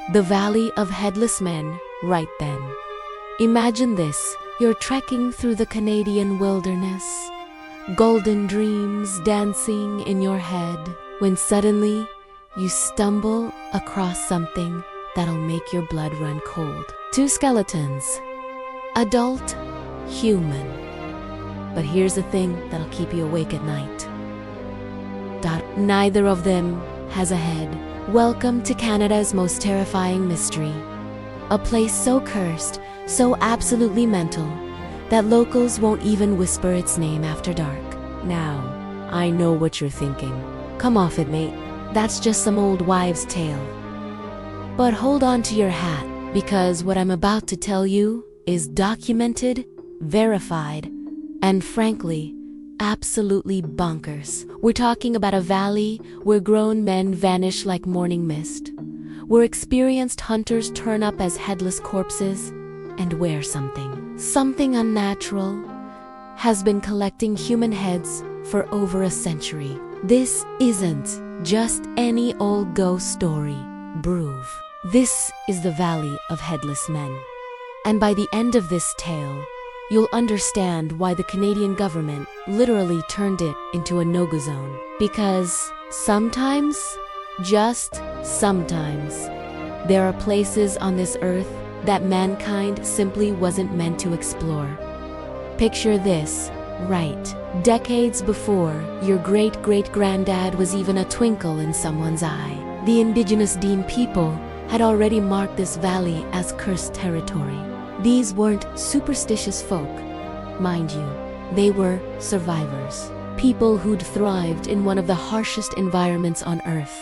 The Valley of Headless Men, right then. Imagine this, you're trekking through the Canadian wilderness, golden dreams dancing in your head, when suddenly you stumble across something that'll make your blood run cold. Two skeletons, adult, human. But here's the thing that'll keep you awake at night. Neither of them has a head. Welcome to Canada's most terrifying mystery. A place so cursed, so absolutely mental, that locals won't even whisper its name after dark. Now, I know what you're thinking. Come off it, mate. That's just some old wives' tale. But hold on to your hat, because what I'm about to tell you is documented, verified, and frankly, absolutely bonkers. We're talking about a valley where grown men vanish like morning mist, where experienced hunters turn up as headless corpses, and where something unnatural has been collecting human heads for over a century. This isn't just any old ghost story, bruv. This is the Valley of Headless Men. And by the end of this tale, you'll understand why the Canadian government literally turned it into a no-go zone. Because sometimes, just sometimes, there are places on this earth that mankind simply wasn't meant to explore. Picture this, right? Decades before your great-great-granddad was even a twinkle in someone's eye, the indigenous Dean people had already marked this valley as cursed territory. These weren't superstitious folk, mind you. They were survivors, people who'd thrived in one of the harshest environments on Earth.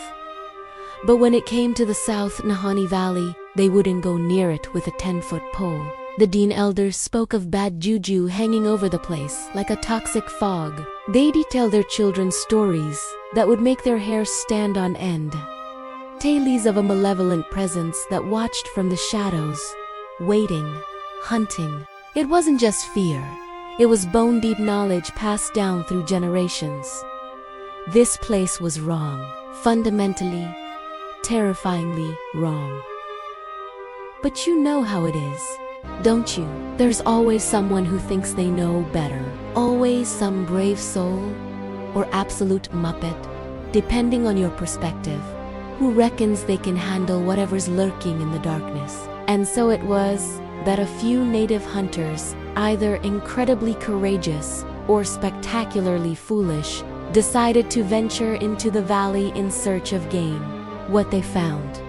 But when it came to the South Nahanni Valley, they wouldn't go near it with a 10-foot pole. The Dean elders spoke of bad juju hanging over the place like a toxic fog. They detailed their children stories that would make their hair stand on end. Tales of a malevolent presence that watched from the shadows, waiting, hunting. It wasn't just fear. It was bone-deep knowledge passed down through generations. This place was wrong, fundamentally, terrifyingly wrong. But you know how it is, don't you? There's always someone who thinks they know better. Always some brave soul, or absolute muppet, depending on your perspective, who reckons they can handle whatever's lurking in the darkness. And so it was that a few native hunters, either incredibly courageous or spectacularly foolish, decided to venture into the valley in search of game. What they found, ...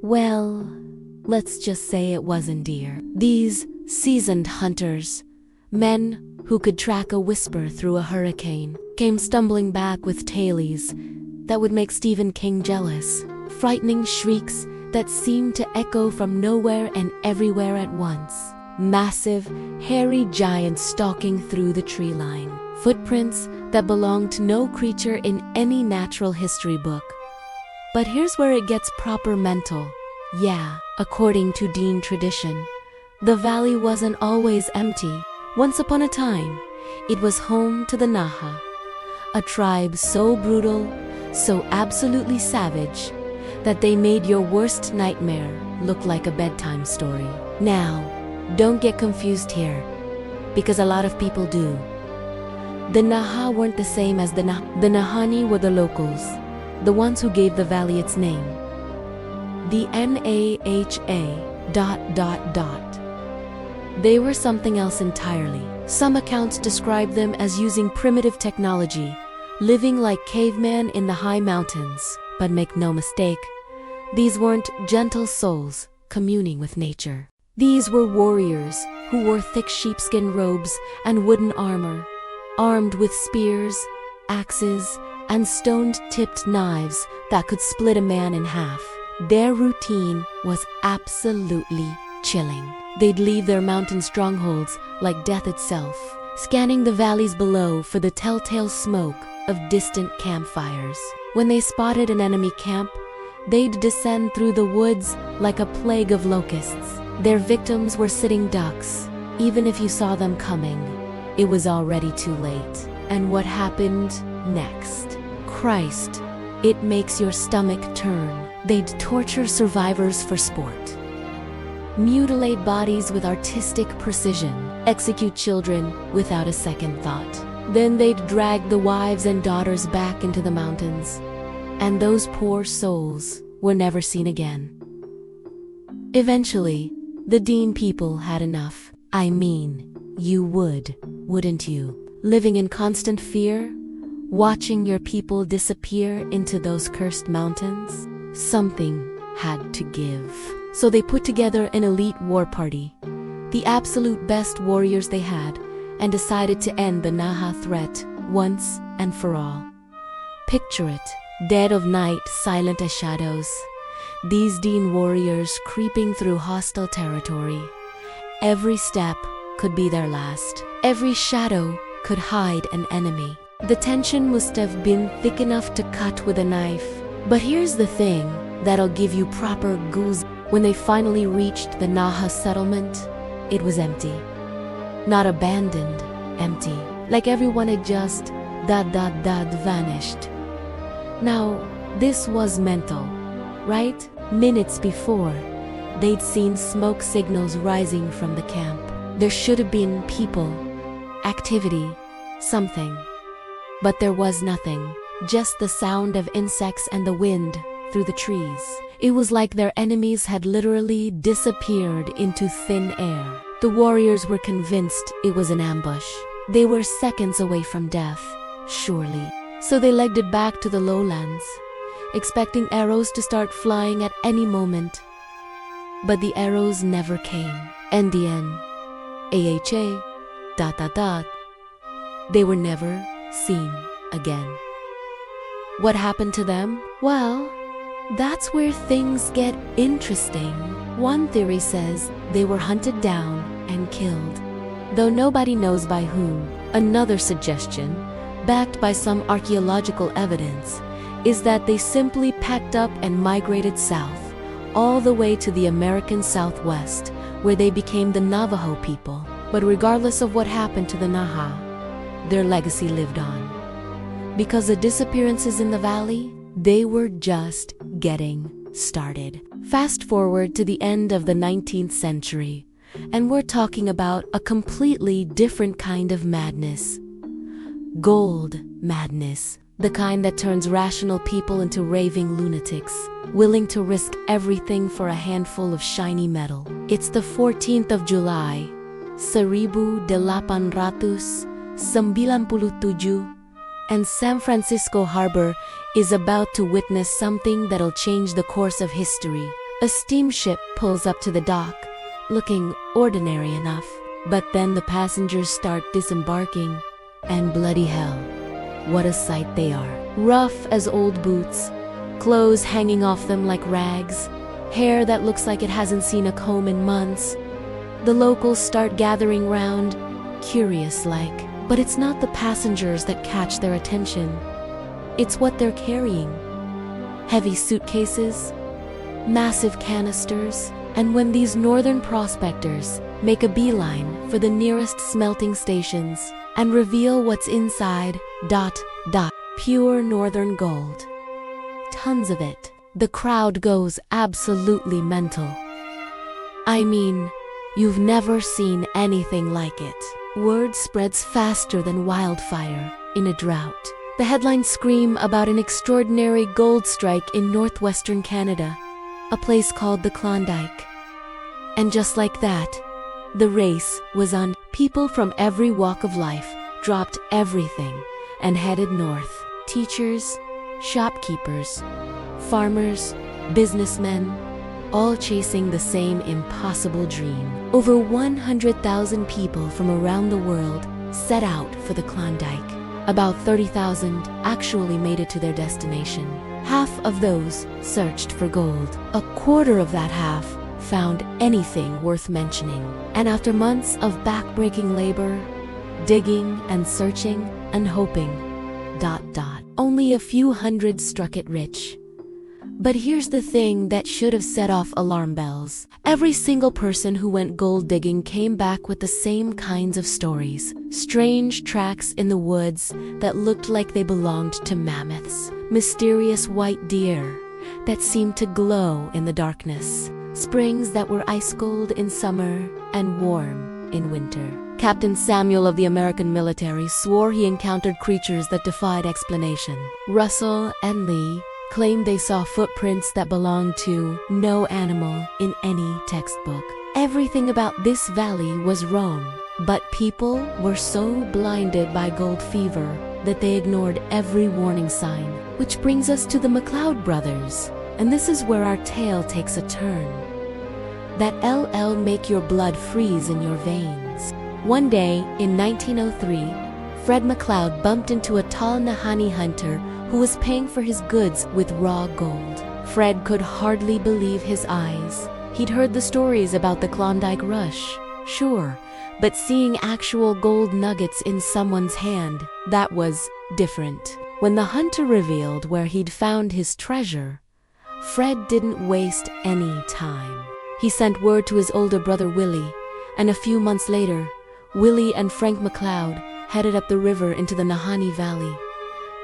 Well, let's just say it wasn't deer. These seasoned hunters, men who could track a whisper through a hurricane, came stumbling back with tales that would make Stephen King jealous, frightening shrieks that seemed to echo from nowhere and everywhere at once. Massive, hairy giants stalking through the tree line. Footprints that belonged to no creature in any natural history book. But here's where it gets proper mental. Yeah, according to Dean tradition, the valley wasn't always empty. Once upon a time, it was home to the Naha, a tribe so brutal, so absolutely savage, that they made your worst nightmare look like a bedtime story. Now, don't get confused here, because a lot of people do. The Naha weren't the same as the Nahanni were the locals, the ones who gave the valley its name. The Naha ... They were something else entirely. Some accounts describe them as using primitive technology, living like cavemen in the high mountains. But make no mistake, these weren't gentle souls communing with nature. These were warriors who wore thick sheepskin robes and wooden armor, armed with spears, axes, and stone-tipped knives that could split a man in half. Their routine was absolutely chilling. They'd leave their mountain strongholds like death itself, scanning the valleys below for the telltale smoke of distant campfires. When they spotted an enemy camp, they'd descend through the woods like a plague of locusts. Their victims were sitting ducks. Even if you saw them coming, it was already too late. And what happened next? Christ, it makes your stomach turn. They'd torture survivors for sport, mutilate bodies with artistic precision, execute children without a second thought. Then they'd drag the wives and daughters back into the mountains, and those poor souls were never seen again. Eventually, the Dean people had enough. I mean, you would, wouldn't you? Living in constant fear, watching your people disappear into those cursed mountains? Something had to give. So they put together an elite war party, the absolute best warriors they had, and decided to end the Naha threat once and for all. Picture it, dead of night, silent as shadows. These Dean warriors creeping through hostile territory. Every step could be their last. Every shadow could hide an enemy. The tension must have been thick enough to cut with a knife. But here's the thing that'll give you proper goose. When they finally reached the Naha settlement, it was empty. Not abandoned, empty. Like everyone had just vanished. Now, this was mental, right? Minutes before, they'd seen smoke signals rising from the camp. There should have been people, activity, something. But there was nothing, just the sound of insects and the wind through the trees. It was like their enemies had literally disappeared into thin air. The warriors were convinced it was an ambush. They were seconds away from death, surely. So they legged it back to the lowlands, expecting arrows to start flying at any moment. But the arrows never came. NDN, AHA, ... They were never seen again. What happened to them? Well, that's where things get interesting. One theory says they were hunted down and killed, though nobody knows by whom. Another suggestion, backed by some archaeological evidence, is that they simply packed up and migrated south, all the way to the American Southwest, where they became the Navajo people. But regardless of what happened to the Naha, their legacy lived on. Because the disappearances in the valley, they were just getting started. Fast forward to the end of the 19th century, and we're talking about a completely different kind of madness. Gold madness. The kind that turns rational people into raving lunatics, willing to risk everything for a handful of shiny metal. It's the 14th of July, 1897, and San Francisco Harbor is about to witness something that'll change the course of history. A steamship pulls up to the dock, looking ordinary enough. But then the passengers start disembarking, and bloody hell, what a sight they are. Rough as old boots, clothes hanging off them like rags, hair that looks like it hasn't seen a comb in months. The locals start gathering round, curious-like. But it's not the passengers that catch their attention. It's what they're carrying. Heavy suitcases, massive canisters, and when these northern prospectors make a beeline for the nearest smelting stations and reveal what's inside, ... pure northern gold. Tons of it. The crowd goes absolutely mental. I mean, you've never seen anything like it. Word spreads faster than wildfire in a drought. The headlines scream about an extraordinary gold strike in northwestern Canada, a place called the Klondike. And just like that, the race was on. People from every walk of life dropped everything and headed north. Teachers, shopkeepers, farmers, businessmen, all chasing the same impossible dream. Over 100,000 people from around the world set out for the Klondike. About 30,000 actually made it to their destination. Half of those searched for gold. A quarter of that half found anything worth mentioning. And after months of backbreaking labor, digging and searching and hoping, ... only a few hundred struck it rich. But here's the thing that should have set off alarm bells. Every single person who went gold digging came back with the same kinds of stories. Strange tracks in the woods that looked like they belonged to mammoths. Mysterious white deer that seemed to glow in the darkness. Springs that were ice cold in summer and warm in winter. Captain Samuel of the American military swore he encountered creatures that defied explanation. Russell and Lee claimed they saw footprints that belonged to no animal in any textbook. Everything about this valley was wrong, but people were so blinded by gold fever that they ignored every warning sign. Which brings us to the McLeod brothers, and this is where our tale takes a turn. That LL make your blood freeze in your veins. One day in 1903, Fred McLeod bumped into a tall Nahanni hunter who was paying for his goods with raw gold. Fred could hardly believe his eyes. He'd heard the stories about the Klondike Rush, sure, but seeing actual gold nuggets in someone's hand, that was different. When the hunter revealed where he'd found his treasure, Fred didn't waste any time. He sent word to his older brother Willie, and a few months later, Willie and Frank McLeod headed up the river into the Nahanni Valley.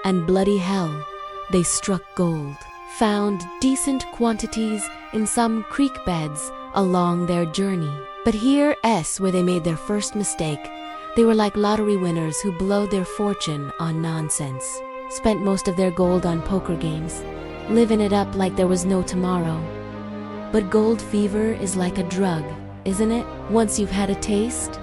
And bloody hell, they struck gold. Found decent quantities in some creek beds along their journey. But here's where they made their first mistake. They were like lottery winners who blow their fortune on nonsense. Spent most of their gold on poker games, living it up like there was no tomorrow. But gold fever is like a drug, isn't it? Once you've had a taste,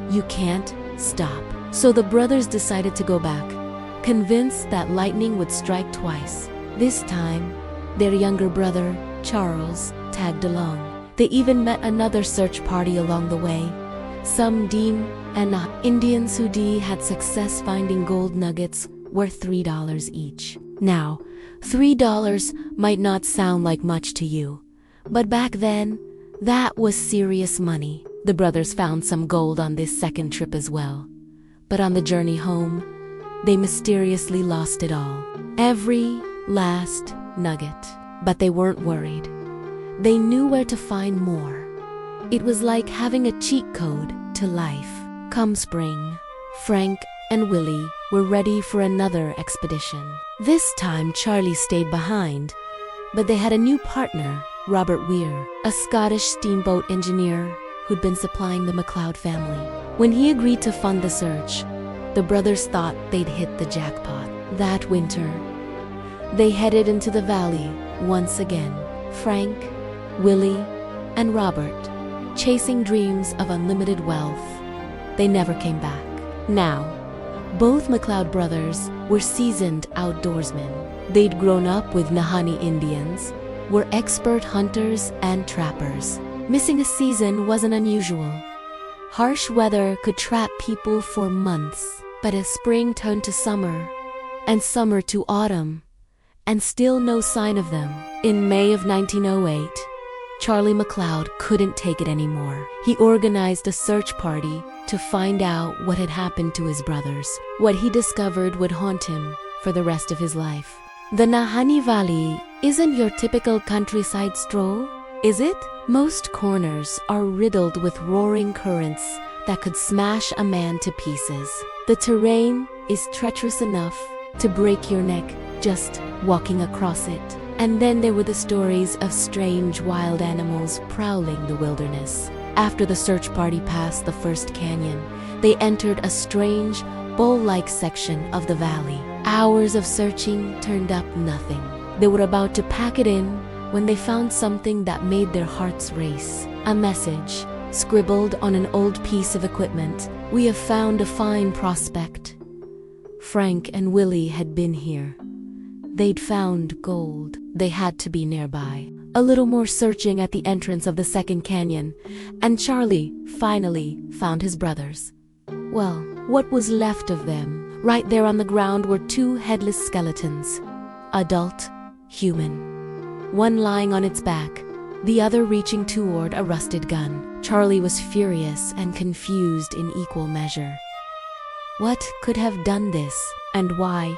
you can't stop. So the brothers decided to go back, convinced that lightning would strike twice. This time, their younger brother, Charles, tagged along. They even met another search party along the way. Some Dean and Indians who had success finding gold nuggets worth $3 each. Now, $3 might not sound like much to you, but back then, that was serious money. The brothers found some gold on this second trip as well. But on the journey home, they mysteriously lost it all. Every last nugget. But they weren't worried. They knew where to find more. It was like having a cheat code to life. Come spring, Frank and Willie were ready for another expedition. This time Charlie stayed behind, but they had a new partner, Robert Weir, a Scottish steamboat engineer who'd been supplying the McLeod family. When he agreed to fund the search, the brothers thought they'd hit the jackpot. That winter, they headed into the valley once again. Frank, Willie, and Robert, chasing dreams of unlimited wealth. They never came back. Now, both McLeod brothers were seasoned outdoorsmen. They'd grown up with Nahanni Indians, were expert hunters and trappers. Missing a season wasn't unusual. Harsh weather could trap people for months, but as spring turned to summer, and summer to autumn, and still no sign of them. In May of 1908, Charlie McLeod couldn't take it anymore. He organized a search party to find out what had happened to his brothers. What he discovered would haunt him for the rest of his life. The Nahanni Valley isn't your typical countryside stroll, is it? Most corners are riddled with roaring currents that could smash a man to pieces. The terrain is treacherous enough to break your neck just walking across it. And then there were the stories of strange wild animals prowling the wilderness. After the search party passed the first canyon, they entered a strange, bowl-like section of the valley. Hours of searching turned up nothing. They were about to pack it in when they found something that made their hearts race. A message, scribbled on an old piece of equipment. "We have found a fine prospect." Frank and Willie had been here. They'd found gold. They had to be nearby. A little more searching at the entrance of the second canyon, and Charlie finally found his brothers. Well, what was left of them? Right there on the ground were two headless skeletons. Adult, human. One lying on its back, the other reaching toward a rusted gun. Charlie was furious and confused in equal measure. What could have done this, and why,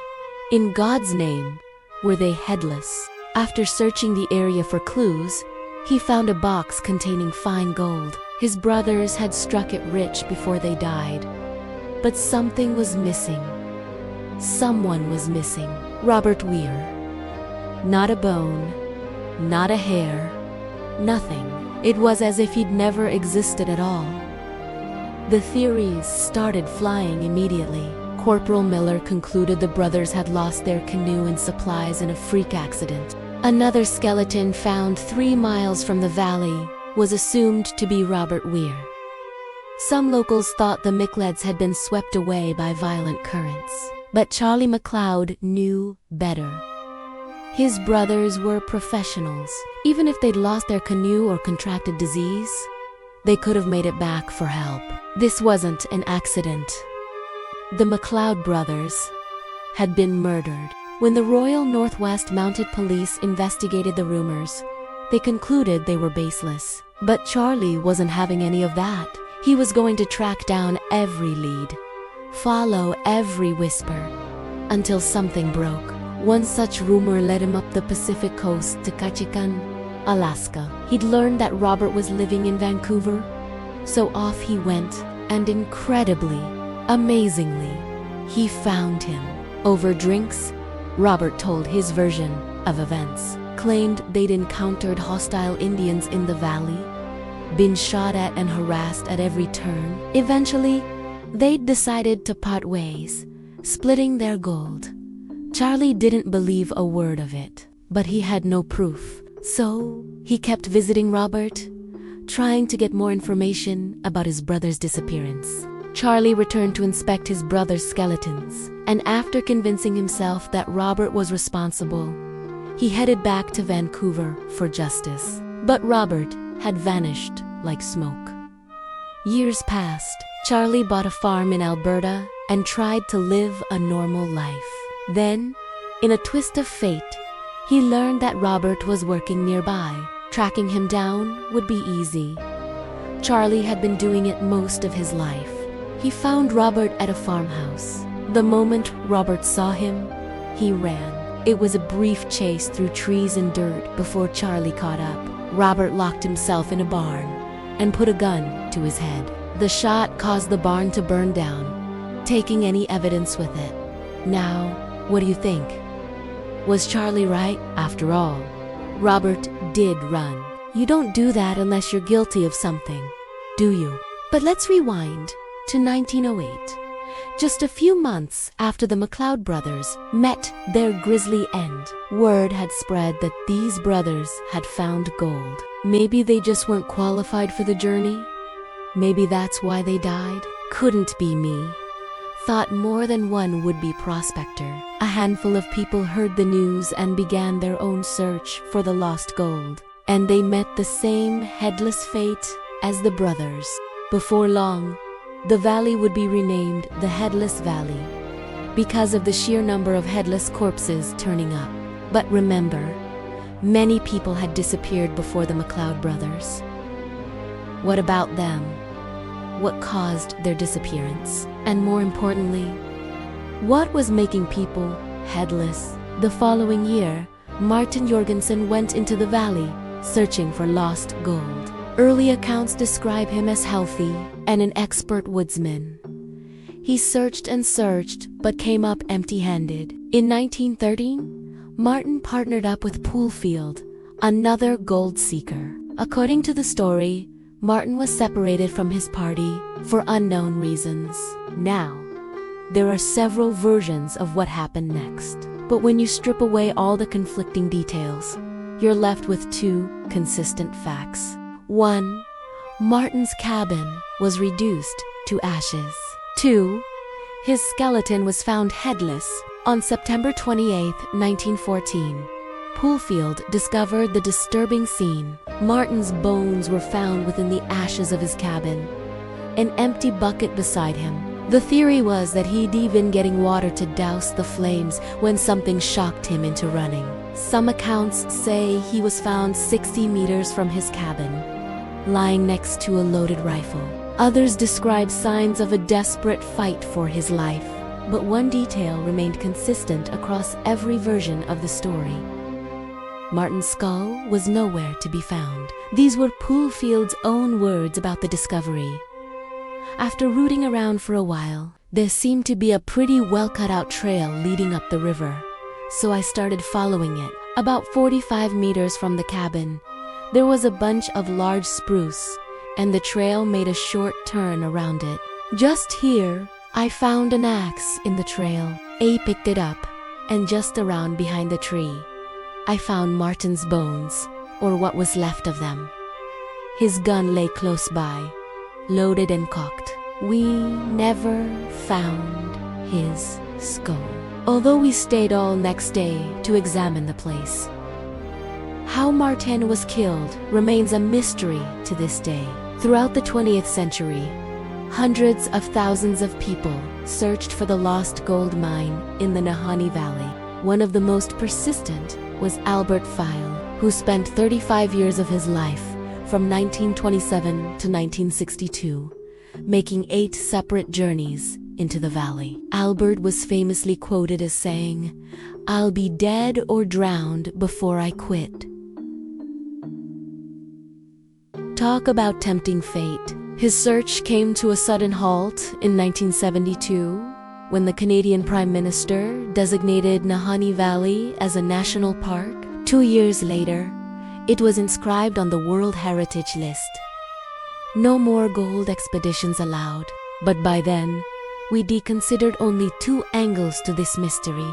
in God's name, were they headless? After searching the area for clues, he found a box containing fine gold. His brothers had struck it rich before they died. But something was missing. Someone was missing. Robert Weir. Not a bone, not a hair, nothing. It was as if he'd never existed at all. The theories started flying immediately. Corporal Miller concluded the brothers had lost their canoe and supplies in a freak accident. Another skeleton found 3 miles from the valley was assumed to be Robert Weir. Some locals thought the McLeods had been swept away by violent currents, but Charlie McLeod knew better. His brothers were professionals. Even if they'd lost their canoe or contracted disease, they could have made it back for help. This wasn't an accident. The McLeod brothers had been murdered. When the Royal Northwest Mounted Police investigated the rumors, they concluded they were baseless. But Charlie wasn't having any of that. He was going to track down every lead, follow every whisper, until something broke. One such rumor led him up the Pacific coast to Ketchikan, Alaska. He'd learned that Robert was living in Vancouver, so off he went, and incredibly, amazingly, he found him. Over drinks, Robert told his version of events, claimed they'd encountered hostile Indians in the valley, been shot at and harassed at every turn. Eventually, they'd decided to part ways, splitting their gold. Charlie didn't believe a word of it, but he had no proof. So, he kept visiting Robert, trying to get more information about his brother's disappearance. Charlie returned to inspect his brother's skeletons, and after convincing himself that Robert was responsible, he headed back to Vancouver for justice. But Robert had vanished like smoke. Years passed. Charlie bought a farm in Alberta and tried to live a normal life. Then, in a twist of fate, he learned that Robert was working nearby. Tracking him down would be easy. Charlie had been doing it most of his life. He found Robert at a farmhouse. The moment Robert saw him, he ran. It was a brief chase through trees and dirt before Charlie caught up. Robert locked himself in a barn and put a gun to his head. The shot caused the barn to burn down, taking any evidence with it. Now, what do you think? Was Charlie right? After all, Robert did run. You don't do that unless you're guilty of something, do you? But let's rewind to 1908. Just a few months after the McLeod brothers met their grisly end, word had spread that these brothers had found gold. Maybe they just weren't qualified for the journey? Maybe that's why they died? Couldn't be me. Thought more than one would-be prospector. A handful of people heard the news and began their own search for the lost gold. And they met the same headless fate as the brothers. Before long, the valley would be renamed the Headless Valley because of the sheer number of headless corpses turning up. But remember, many people had disappeared before the McLeod brothers. What about them? What caused their disappearance? And more importantly, what was making people headless? The following year, Martin Jorgensen went into the valley searching for lost gold. Early accounts describe him as healthy and an expert woodsman. He searched and searched, but came up empty-handed. In 1913, Martin partnered up with Poolfield, another gold seeker. According to the story, Martin was separated from his party for unknown reasons. Now, there are several versions of what happened next. But when you strip away all the conflicting details, you're left with 2 consistent facts. 1. Martin's cabin was reduced to ashes. 2. His skeleton was found headless on September 28, 1914. Poolfield discovered the disturbing scene. Martin's bones were found within the ashes of his cabin, an empty bucket beside him. The theory was that he'd even getting water to douse the flames when something shocked him into running. Some accounts say he was found 60 meters from his cabin, lying next to a loaded rifle. Others describe signs of a desperate fight for his life. But one detail remained consistent across every version of the story. Martin's skull was nowhere to be found. These were Poolfield's own words about the discovery. After rooting around for a while, there seemed to be a pretty well-cut-out trail leading up the river, so I started following it. About 45 meters from the cabin, there was a bunch of large spruce, and the trail made a short turn around it. Just here, I found an axe in the trail. A picked it up, and just around behind the tree, I found Martin's bones, or what was left of them. His gun lay close by, loaded and cocked. We never found his skull, although we stayed all next day to examine the place. How Martin was killed remains a mystery to this day. Throughout the 20th century, hundreds of thousands of people searched for the lost gold mine in the Nahanni Valley. One of the most persistent was Albert File, who spent 35 years of his life, from 1927 to 1962, making 8 separate journeys into the valley. Albert was famously quoted as saying, "I'll be dead or drowned before I quit." Talk about tempting fate. His search came to a sudden halt in 1972 when the Canadian Prime Minister designated Nahanni Valley as a national park. 2 years later, it was inscribed on the World Heritage List. No more gold expeditions allowed, but by then, we considered only 2 angles to this mystery,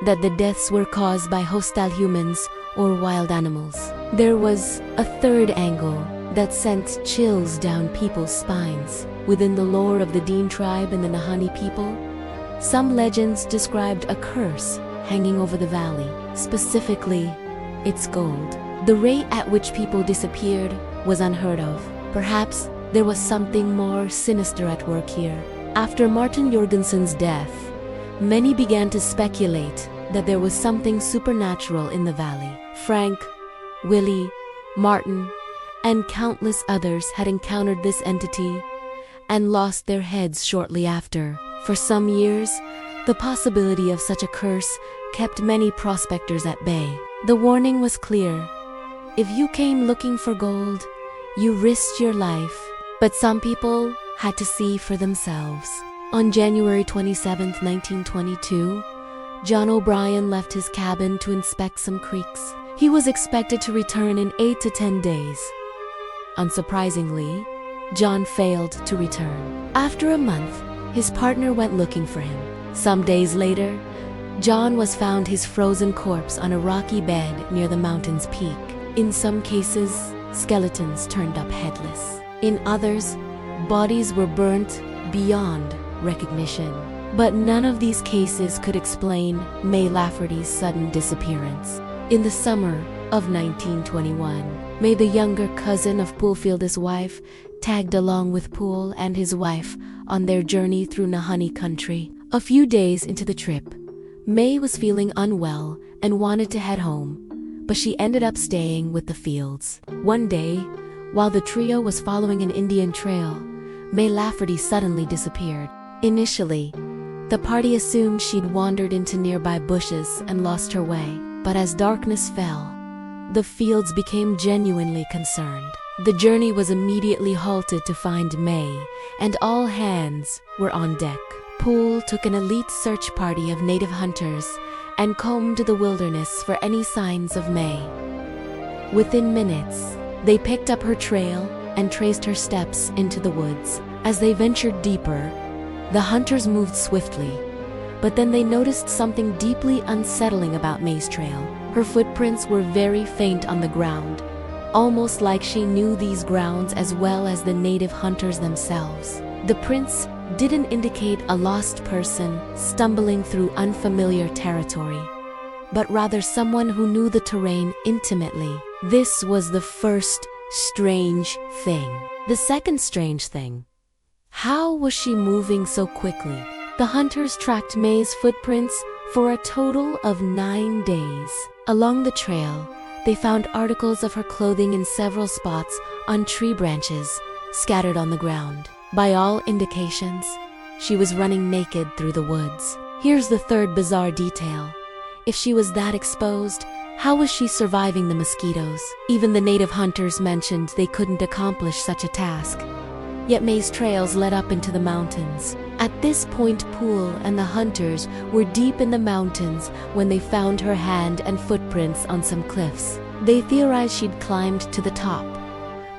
that the deaths were caused by hostile humans or wild animals. There was a third angle that sent chills down people's spines. Within the lore of the Naha Tribe and the Nahanni people, some legends described a curse hanging over the valley, specifically its gold. The rate at which people disappeared was unheard of. Perhaps there was something more sinister at work here. After Martin Jorgensen's death, many began to speculate that there was something supernatural in the valley. Frank, Willie, Martin, and countless others had encountered this entity and lost their heads shortly after. For some years, the possibility of such a curse kept many prospectors at bay. The warning was clear. If you came looking for gold, you risked your life, but some people had to see for themselves. On January 27, 1922, John O'Brien left his cabin to inspect some creeks. He was expected to return in 8 to 10 days. Unsurprisingly, John failed to return. After a month, his partner went looking for him. Some days later, John was found his frozen corpse on a rocky bed near the mountain's peak. In some cases, skeletons turned up headless. In others, bodies were burnt beyond recognition. But none of these cases could explain May Lafferty's sudden disappearance. In the summer of 1921, May, the younger cousin of Poolfield's wife, tagged along with Pool and his wife on their journey through Nahanni country. A few days into the trip, May was feeling unwell and wanted to head home, but she ended up staying with the Fields. One day, while the trio was following an Indian trail, May Lafferty suddenly disappeared. Initially, the party assumed she'd wandered into nearby bushes and lost her way, but as darkness fell, the Fields became genuinely concerned. The journey was immediately halted to find May, and all hands were on deck. Poole took an elite search party of native hunters and combed the wilderness for any signs of May. Within minutes, they picked up her trail and traced her steps into the woods. As they ventured deeper, the hunters moved swiftly, but then they noticed something deeply unsettling about May's trail. Her footprints were very faint on the ground, almost like she knew these grounds as well as the native hunters themselves. The prints didn't indicate a lost person stumbling through unfamiliar territory, but rather someone who knew the terrain intimately. This was the first strange thing. The second strange thing: how was she moving so quickly? The hunters tracked May's footprints for a total of 9 days. Along the trail, they found articles of her clothing in several spots on tree branches scattered on the ground. By all indications, she was running naked through the woods. Here's the third bizarre detail. If she was that exposed, how was she surviving the mosquitoes? Even the native hunters mentioned they couldn't accomplish such a task. Yet May's trails led up into the mountains. At this point, Poole and the hunters were deep in the mountains when they found her hand and footprints on some cliffs. They theorized she'd climbed to the top,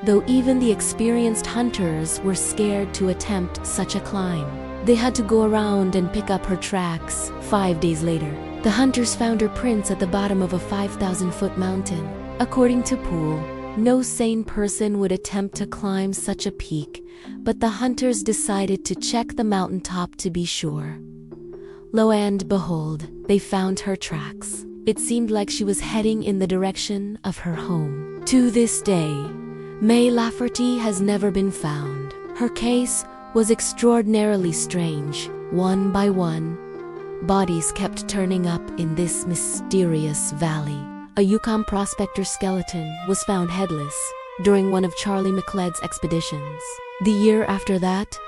though even the experienced hunters were scared to attempt such a climb. They had to go around and pick up her tracks. 5 days later, the hunters found her prints at the bottom of a 5,000-foot mountain. According to Poole, no sane person would attempt to climb such a peak, but the hunters decided to check the mountaintop to be sure. Lo and behold, they found her tracks. It seemed like she was heading in the direction of her home. To this day, May Lafferty has never been found. Her case was extraordinarily strange. One by one, bodies kept turning up in this mysterious valley. A Yukon prospector skeleton was found headless during one of Charlie McLeod's expeditions. The year after that,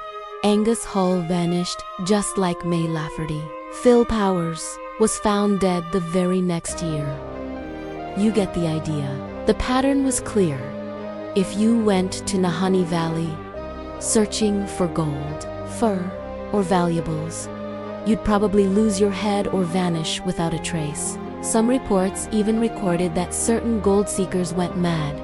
Angus Hull vanished just like May Lafferty. Phil Powers was found dead the very next year. You get the idea. The pattern was clear. If you went to Nahanni Valley searching for gold, fur, or valuables, you'd probably lose your head or vanish without a trace. Some reports even recorded that certain gold seekers went mad,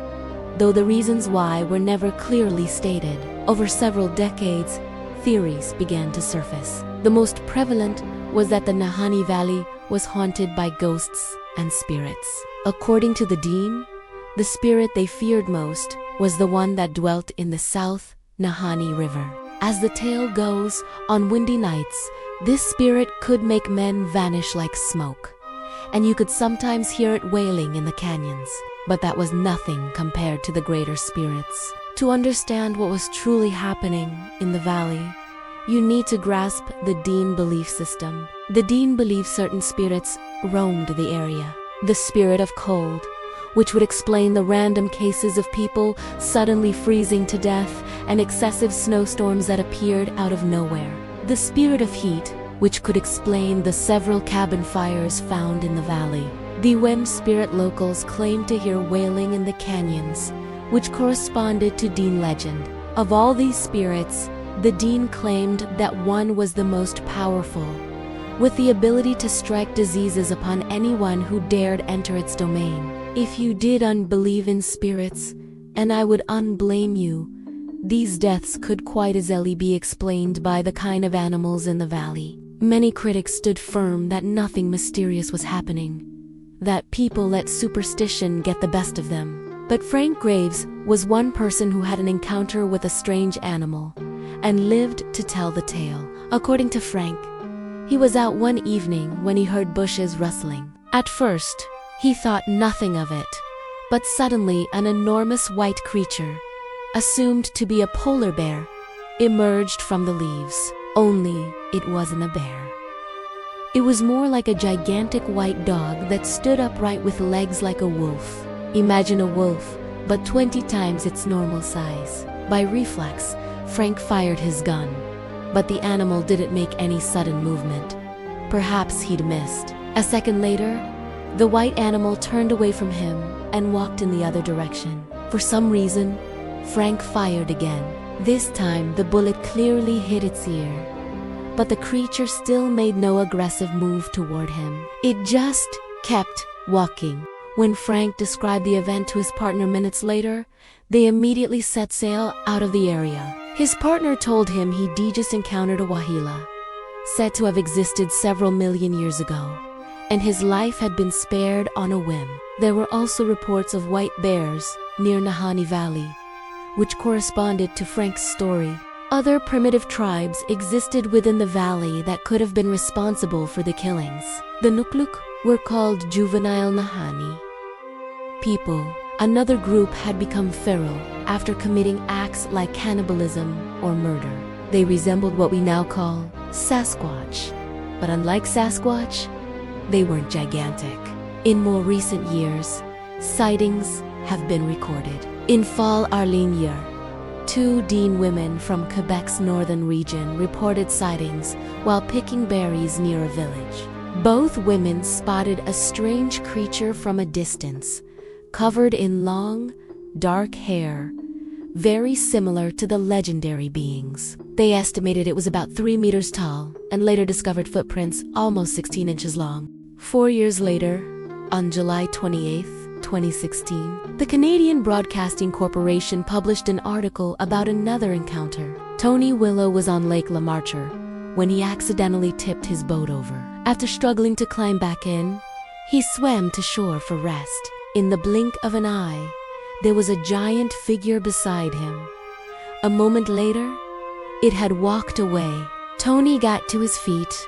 though the reasons why were never clearly stated. Over several decades, theories began to surface. The most prevalent was that the Nahanni Valley was haunted by ghosts and spirits. According to the Dean, the spirit they feared most was the one that dwelt in the South Nahanni River. As the tale goes, on windy nights, this spirit could make men vanish like smoke, and you could sometimes hear it wailing in the canyons. But that was nothing compared to the greater spirits. To understand what was truly happening in the valley, you need to grasp the Dean belief system. The Dean believed certain spirits roamed the area. The spirit of cold, which would explain the random cases of people suddenly freezing to death and excessive snowstorms that appeared out of nowhere. The spirit of heat, which could explain the several cabin fires found in the valley. The wind spirit locals claimed to hear wailing in the canyons, which corresponded to Dean legend. Of all these spirits, the Dean claimed that one was the most powerful, with the ability to strike diseases upon anyone who dared enter its domain. If you did unbelieve in spirits, and I would unblame you, these deaths could quite easily be explained by the kind of animals in the valley. Many critics stood firm that nothing mysterious was happening, that people let superstition get the best of them. But Frank Graves was one person who had an encounter with a strange animal and lived to tell the tale. According to Frank, he was out one evening when he heard bushes rustling. At first, he thought nothing of it, but suddenly an enormous white creature, assumed to be a polar bear, emerged from the leaves. Only it wasn't a bear. It was more like a gigantic white dog that stood upright with legs like a wolf. Imagine a wolf, but 20 times its normal size. By reflex, Frank fired his gun, but the animal didn't make any sudden movement. Perhaps he'd missed. A second later, the white animal turned away from him and walked in the other direction. For some reason, Frank fired again. This time, the bullet clearly hit its ear, but the creature still made no aggressive move toward him. It just kept walking. When Frank described the event to his partner minutes later, they immediately set sail out of the area. His partner told him he'd just encountered a wahila, said to have existed several million years ago, and his life had been spared on a whim. There were also reports of white bears near Nahanni Valley, which corresponded to Frank's story. Other primitive tribes existed within the valley that could have been responsible for the killings. The Nukluk were called juvenile Nahanni people. Another group had become feral after committing acts like cannibalism or murder. They resembled what we now call Sasquatch, but unlike Sasquatch, they weren't gigantic. In more recent years, sightings have been recorded. In Fall Arlene year, 2 Dean women from Quebec's northern region reported sightings while picking berries near a village. Both women spotted a strange creature from a distance, covered in long, dark hair, very similar to the legendary beings. They estimated it was about 3 meters tall and later discovered footprints almost 16 inches long. 4 years later, on July 28, 2016, the Canadian Broadcasting Corporation published an article about another encounter. Tony Willow was on Lake LaMarche when he accidentally tipped his boat over. After struggling to climb back in, he swam to shore for rest. In the blink of an eye, there was a giant figure beside him. A moment later, it had walked away. Tony got to his feet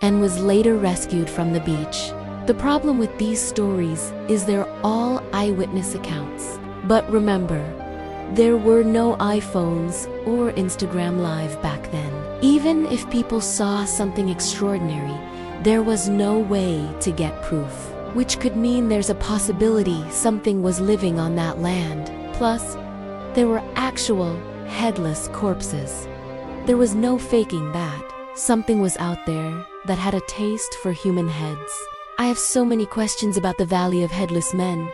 and was later rescued from the beach. The problem with these stories is they're all eyewitness accounts. But remember, there were no iPhones or Instagram Live back then. Even if people saw something extraordinary, there was no way to get proof, which could mean there's a possibility something was living on that land. Plus, there were actual headless corpses. There was no faking that. Something was out there that had a taste for human heads. I have so many questions about the Valley of Headless Men.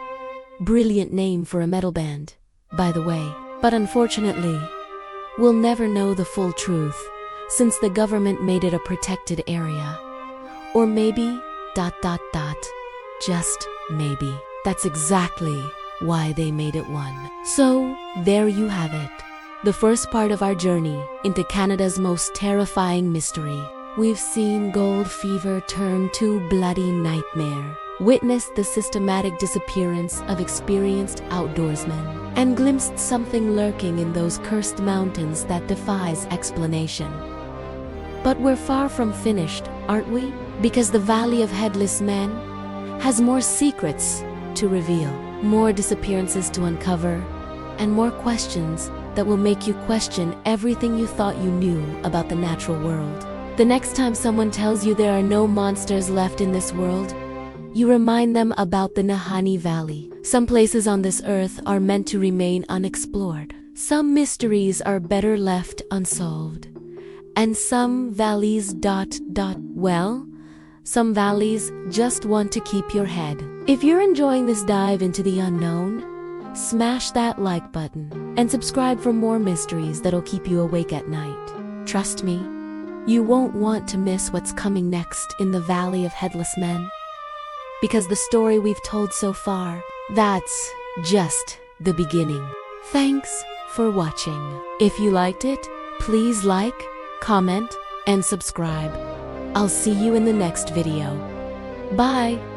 Brilliant name for a metal band, by the way. But unfortunately, we'll never know the full truth since the government made it a protected area. Or maybe, just maybe. That's exactly why they made it one. So, there you have it. The first part of our journey into Canada's most terrifying mystery. We've seen gold fever turn to bloody nightmare, witnessed the systematic disappearance of experienced outdoorsmen, and glimpsed something lurking in those cursed mountains that defies explanation. But we're far from finished, aren't we? Because the Valley of Headless Men has more secrets to reveal, more disappearances to uncover, and more questions that will make you question everything you thought you knew about the natural world. The next time someone tells you there are no monsters left in this world, you remind them about the Nahanni Valley. Some places on this earth are meant to remain unexplored. Some mysteries are better left unsolved. And some valleys some valleys just want to keep your head. If you're enjoying this dive into the unknown, smash that like button and subscribe for more mysteries that'll keep you awake at night. Trust me, you won't want to miss what's coming next in the Valley of Headless Men. Because the story we've told so far, that's just the beginning. Thanks for watching. If you liked it, please like, comment, and subscribe. I'll see you in the next video. Bye!